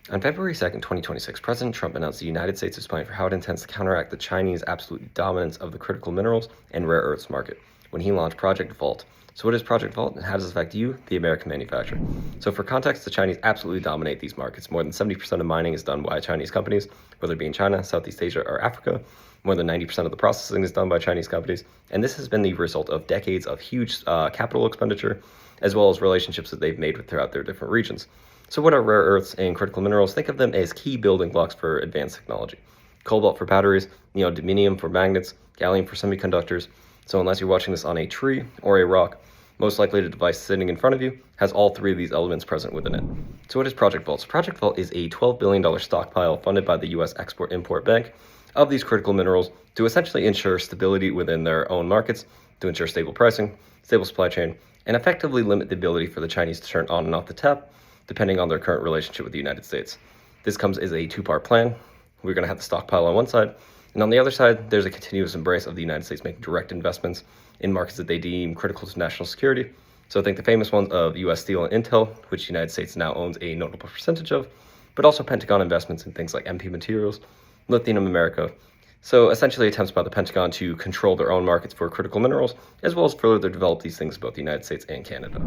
On February 2nd, 2026, President Trump announced the United States' plan for how it intends to counteract the Chinese absolute dominance of the critical minerals and rare earths market when he launched Project Vault. So what is Project Vault and how does it affect you, the American manufacturer? So for context, the Chinese absolutely dominate these markets. More than 70% of mining is done by Chinese companies, whether it be in China, Southeast Asia, or Africa. More than 90% of the processing is done by Chinese companies. And this has been the result of decades of huge capital expenditure, as well as relationships that they've made throughout their different regions. So what are rare earths and critical minerals? Think of them as key building blocks for advanced technology. Cobalt for batteries, neodymium for magnets, gallium for semiconductors. So unless you're watching this on a tree or a rock, most likely the device sitting in front of you has all three of these elements present within it. So what is Project Vault? So Project Vault is a $12 billion stockpile funded by the US Export-Import Bank of these critical minerals to essentially ensure stability within their own markets, to ensure stable pricing, stable supply chain, and effectively limit the ability for the Chinese to turn on and off the tap depending on their current relationship with the United States. This comes as a two-part plan. We're going to have the stockpile on one side, and on the other side, there's a continuous embrace of the United States making direct investments in markets that they deem critical to national security. So think the famous ones of US Steel and Intel, which the United States now owns a notable percentage of, but also Pentagon investments in things like MP Materials, Lithium America. So essentially attempts by the Pentagon to control their own markets for critical minerals, as well as further develop these things both the United States and Canada.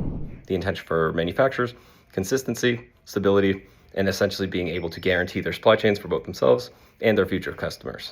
The intention for manufacturers: consistency, stability, and essentially being able to guarantee their supply chains for both themselves and their future customers.